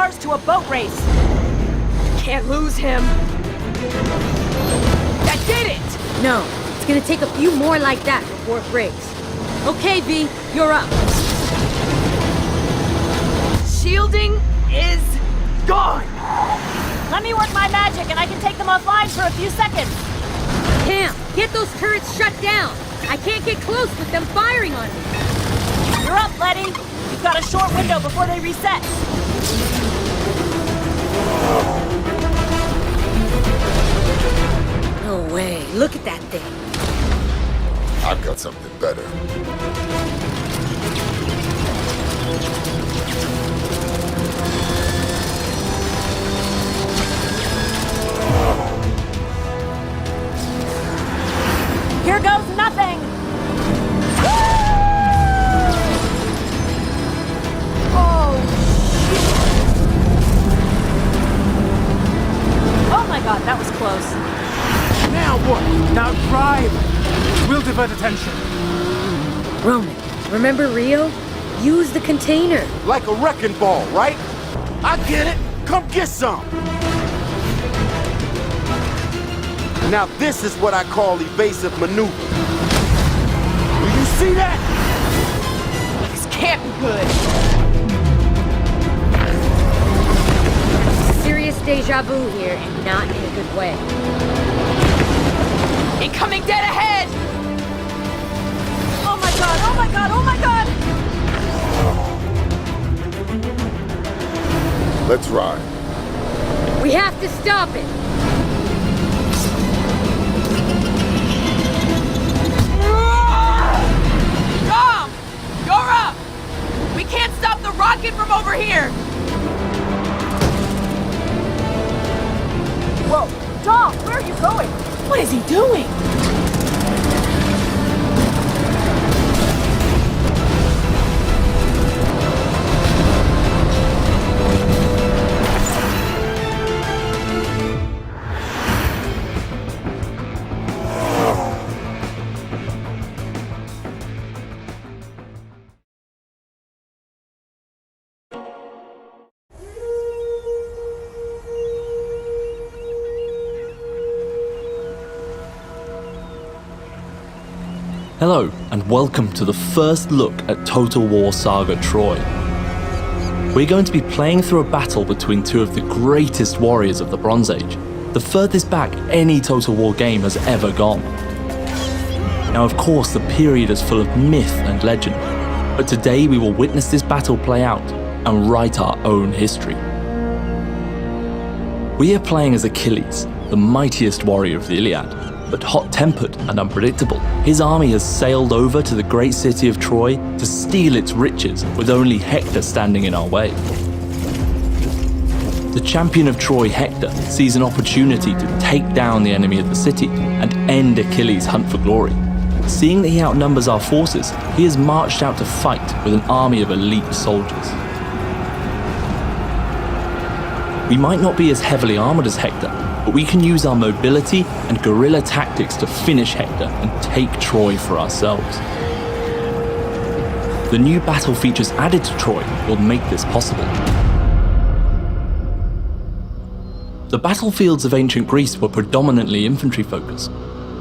cars to a boat race. Can't lose him. That did it! No, it's gonna take a few more like that before it breaks. Okay, V, you're up. Shielding is gone! Let me work my magic and I can take them offline for a few seconds. Cam, get those turrets shut down. I can't get close with them firing on me. You're up, Letty. You've got a short window before they reset. No way, look at that thing. I've got something better. Here goes nothing! Oh my god, that was close. Now what? Now drive! We'll divert attention. Roman, remember Rio? Use the container. Like a wrecking ball, right? I get it. Come get some. Now this is what I call evasive maneuver. Do you see that? This can't be good. Serious deja vu here, and not in a good way. Incoming dead ahead! Oh my god, oh my god, oh my god! Let's ride. We have to stop it. Dom! You're up! We can't stop the rocket from over here! Whoa, Dom, where are you going? What is he doing? Hello, and welcome to the first look at Total War Saga Troy. We're going to be playing through a battle between two of the greatest warriors of the Bronze Age, the furthest back any Total War game has ever gone. Now, of course, the period is full of myth and legend, but today we will witness this battle play out and write our own history. We are playing as Achilles, the mightiest warrior of the Iliad, but hot-tempered and unpredictable. His army has sailed over to the great city of Troy to steal its riches, with only Hector standing in our way. The champion of Troy, Hector, sees an opportunity to take down the enemy of the city and end Achilles' hunt for glory. Seeing that he outnumbers our forces, he has marched out to fight with an army of elite soldiers. We might not be as heavily armored as Hector, but we can use our mobility and guerrilla tactics to finish Hector and take Troy for ourselves. The new battle features added to Troy will make this possible. The battlefields of ancient Greece were predominantly infantry focused.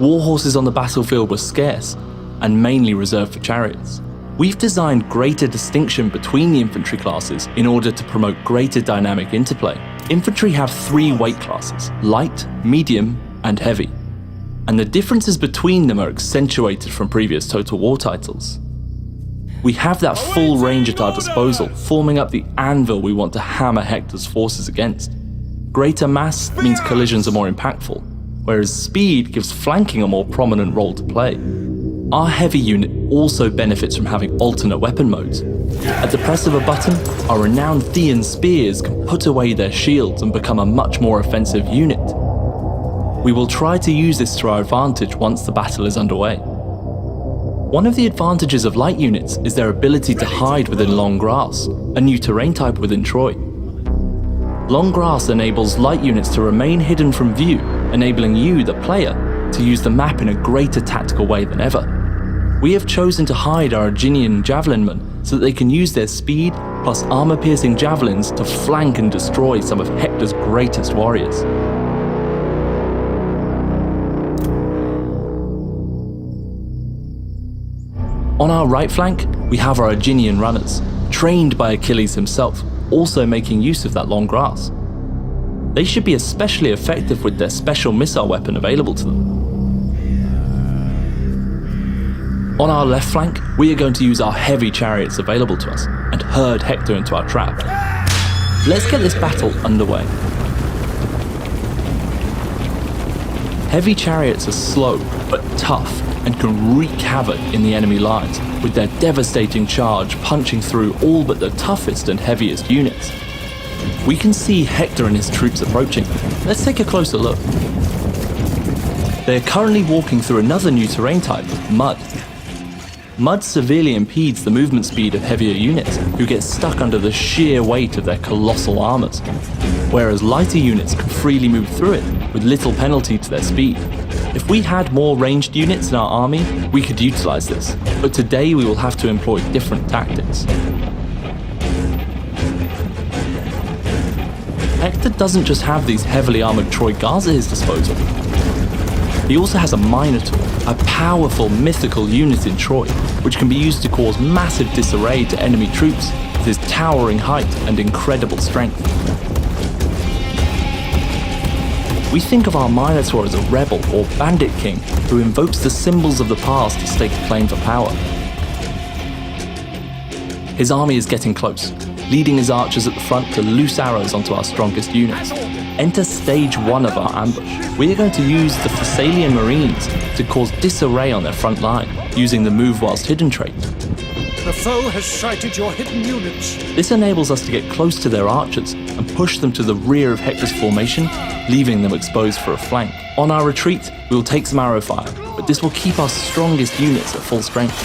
War horses on the battlefield were scarce and mainly reserved for chariots. We've designed greater distinction between the infantry classes in order to promote greater dynamic interplay. Infantry have 3 weight classes: light, medium, and heavy. And the differences between them are accentuated from previous Total War titles. We have that full range at our disposal, forming up the anvil we want to hammer Hector's forces against. Greater mass means collisions are more impactful, whereas speed gives flanking a more prominent role to play. Our heavy unit also benefits from having alternate weapon modes. At the press of a button, our renowned Thean spears can put away their shields and become a much more offensive unit. We will try to use this to our advantage once the battle is underway. One of the advantages of light units is their ability to hide within long grass, a new terrain type within Troy. Long grass enables light units to remain hidden from view, enabling you, the player, to use the map in a greater tactical way than ever. We have chosen to hide our Aeginian javelinmen so that they can use their speed plus armor-piercing javelins to flank and destroy some of Hector's greatest warriors. On our right flank, we have our Aeginian runners, trained by Achilles himself, also making use of that long grass. They should be especially effective with their special missile weapon available to them. On our left flank, we are going to use our heavy chariots available to us and herd Hector into our trap. Let's get this battle underway. Heavy chariots are slow but tough and can wreak havoc in the enemy lines with their devastating charge punching through all but the toughest and heaviest units. We can see Hector and his troops approaching. Let's take a closer look. They are currently walking through another new terrain type, mud. Mud severely impedes the movement speed of heavier units, who get stuck under the sheer weight of their colossal armors, whereas lighter units can freely move through it with little penalty to their speed. If we had more ranged units in our army, we could utilize this, but today we will have to employ different tactics. Hector doesn't just have these heavily armored Troy guards at his disposal. He also has a Minotaur, a powerful mythical unit in Troy, which can be used to cause massive disarray to enemy troops with his towering height and incredible strength. We think of our Minotaur as a rebel or bandit king who invokes the symbols of the past to stake a claim for power. His army is getting close, leading his archers at the front to loose arrows onto our strongest units. Enter stage 1 of our ambush. We are going to use the Thessalian Marines to cause disarray on their front line, using the move whilst hidden trait. The foe has sighted your hidden units. This enables us to get close to their archers and push them to the rear of Hector's formation, leaving them exposed for a flank. On our retreat, we will take some arrow fire, but this will keep our strongest units at full strength.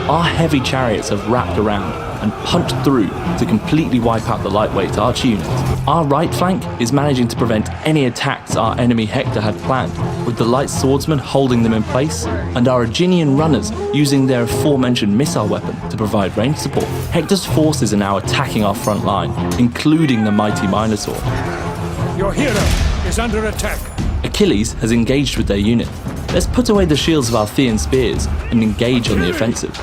Our heavy chariots have wrapped around and punched through to completely wipe out the lightweight archer unit. Our right flank is managing to prevent any attacks our enemy Hector had planned, with the light swordsmen holding them in place, and our Aeginian runners using their aforementioned missile weapon to provide range support. Hector's forces are now attacking our front line, including the mighty Minotaur. Your hero is under attack. Achilles has engaged with their unit. Let's put away the shields of our Thean spears and engage on the offensive.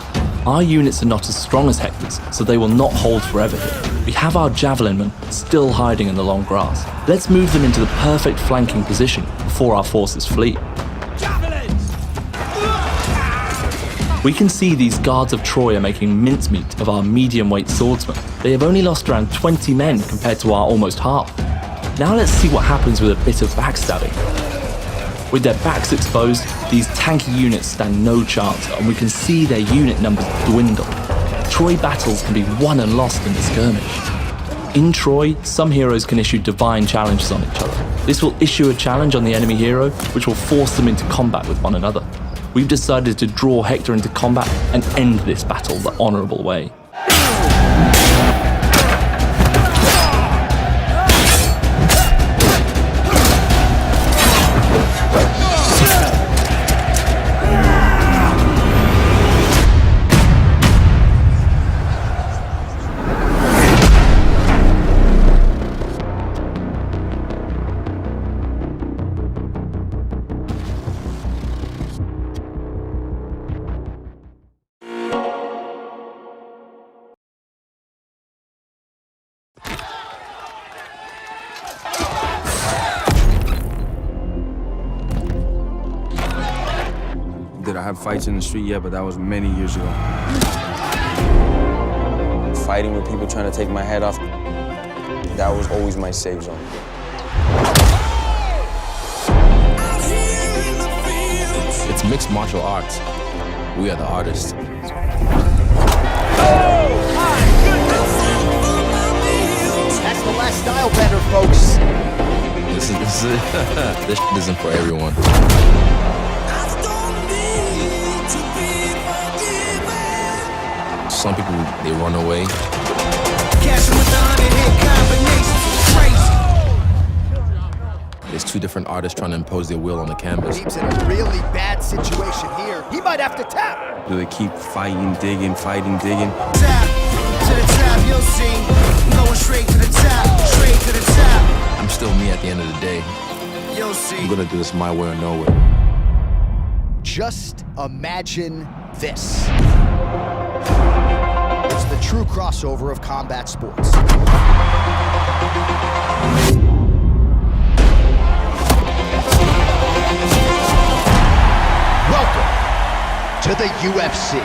Our units are not as strong as Hector's, so they will not hold forever here. We have our javelin men still hiding in the long grass. Let's move them into the perfect flanking position before our forces flee. We can see these guards of Troy are making mincemeat of our medium-weight swordsmen. They have only lost around 20 men compared to our almost half. Now let's see what happens with a bit of backstabbing. With their backs exposed, these tanky units stand no chance, and we can see their unit numbers dwindle. Troy battles can be won and lost in the skirmish. In Troy, some heroes can issue divine challenges on each other. This will issue a challenge on the enemy hero, which will force them into combat with one another. We've decided to draw Hector into combat and end this battle the honorable way. Did I have fights in the street? Yeah, but that was many years ago. Fighting with people trying to take my head off, that was always my safe zone. It's mixed martial arts. We are the artists. That's the last style bender, folks. This isn't for everyone. Some people, they run away. There's two different artists trying to impose their will on the canvas. Team's in a really bad situation here. He might have to tap. Do they keep fighting, digging, fighting, digging? Tap to the tap. rap, you'll see. I'm going straight to the top, straight to the top. I'm still me at the end of the day. You'll see. I'm gonna do this my way or no way. Just imagine this. It's the true crossover of combat sports. Welcome to the UFC.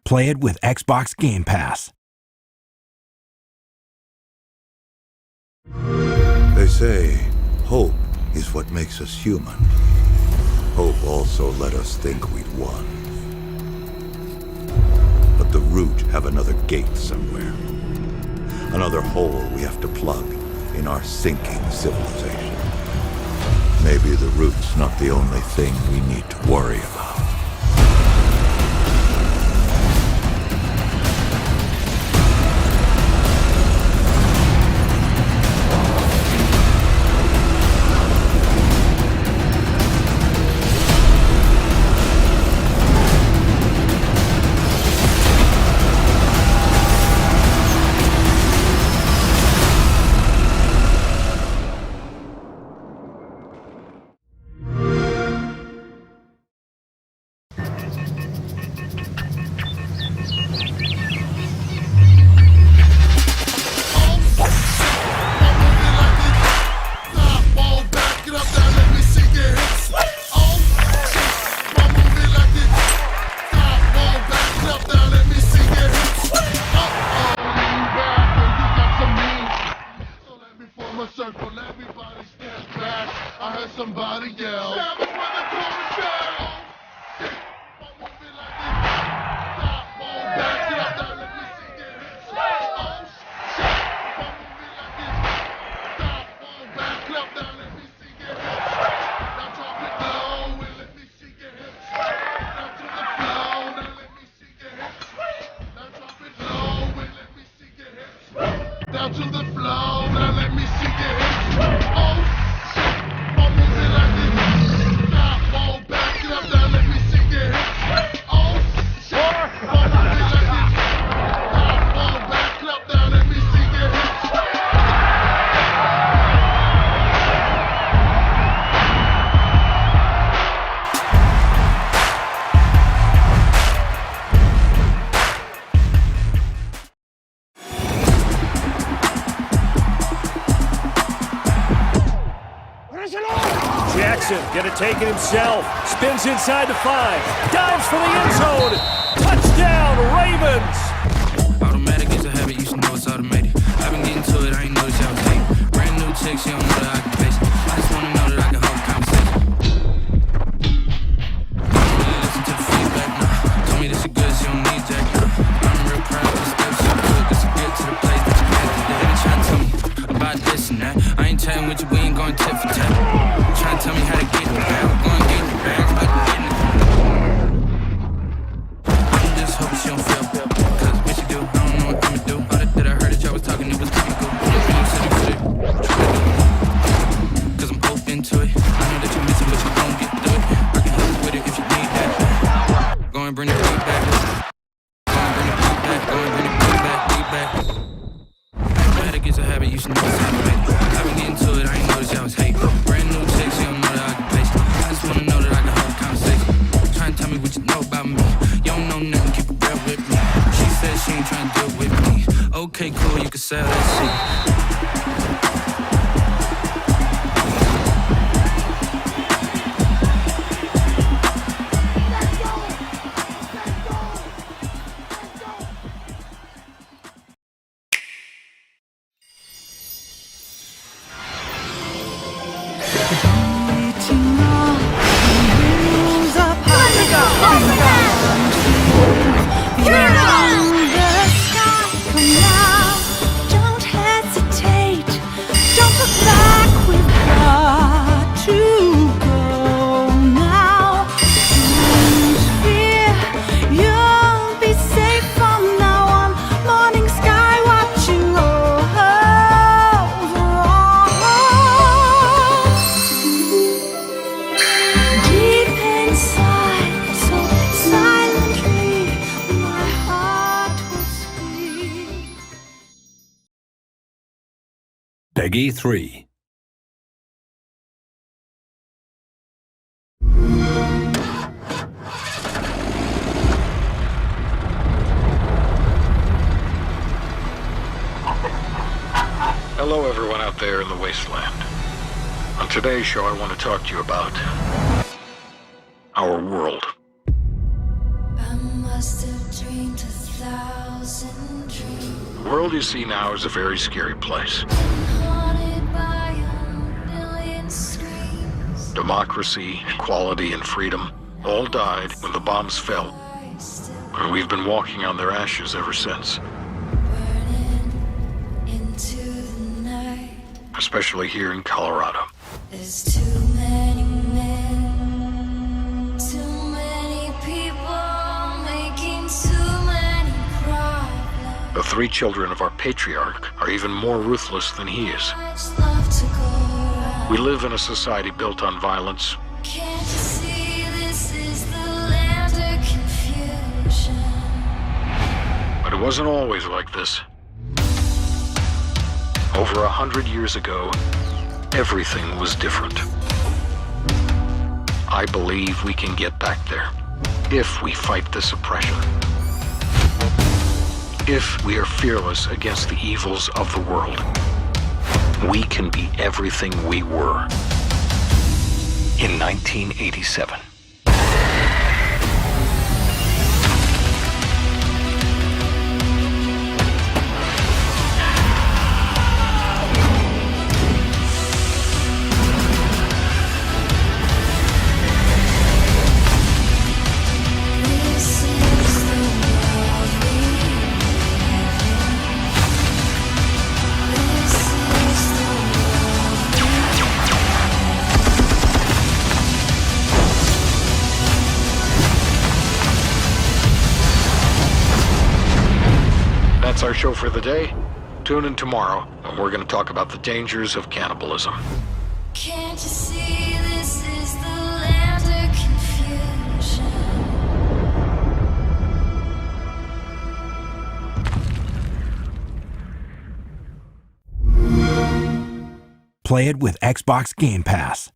Play it with Xbox Game Pass. They say hope is what makes us human. Hope also let us think we'd won. But the Root have another gate somewhere. Another hole we have to plug in our sinking civilization. Maybe the Root's not the only thing we need to worry about. Gonna take it himself. Spins inside the 5. Dives for the end zone. Touchdown, Ravens! Automatic is a habit, you should know it's automated. I've been getting to it, I ain't noticed y'all was hating. Brand new chick, she don't know the occupation. I just wanna know that I can hold a conversation. I don't really listen to the feedback, nah. not this and that. I ain't chatting with you, we ain't going tit for tat. Trying to tell me how to get the bag. I'm going to get the bag, I can get it. I'm just hoping she don't feel. Cause what she do, I don't know what I'ma do. All that I heard that y'all was talking, it was comical. Cause I'm open to it. I know that you're missing, but you gon' get through it. I can help you with it if you need that. Go and bring the beat back. It's a habit, you should know it's habit. I've been getting to it, I ain't noticed y'all was hate. Brand new chicks, you don't know the occupation. I just wanna know that I can hold a conversation. Try and tell me what you know about me. You don't know nothing, keep it real with me. She said she ain't trying to deal with me. Okay, cool, you can sell that shit. Peggy 3. Hello everyone out there in the Wasteland. On today's show I want to talk to you about our world. I must have dreamed 1,000 dreams. The world you see now is a very scary place. Haunted by a million screams. Democracy, equality, and freedom all died when the bombs fell. And we've been walking on their ashes ever since. Into the night. Especially here in Colorado. There's too many men, too many people making too many problems. The three children of our patriarch are even more ruthless than he is. We live in a society built on violence. Can't you see this is the land of confusion? But it wasn't always like this. Over 100 years ago, everything was different. I believe we can get back there if we fight this oppression. If we are fearless against the evils of the world, we can be everything we were in 1987. That's our show for the day. Tune in tomorrow, and we're going to talk about the dangers of cannibalism. Can't you see this is the land of confusion? Play it with Xbox Game Pass.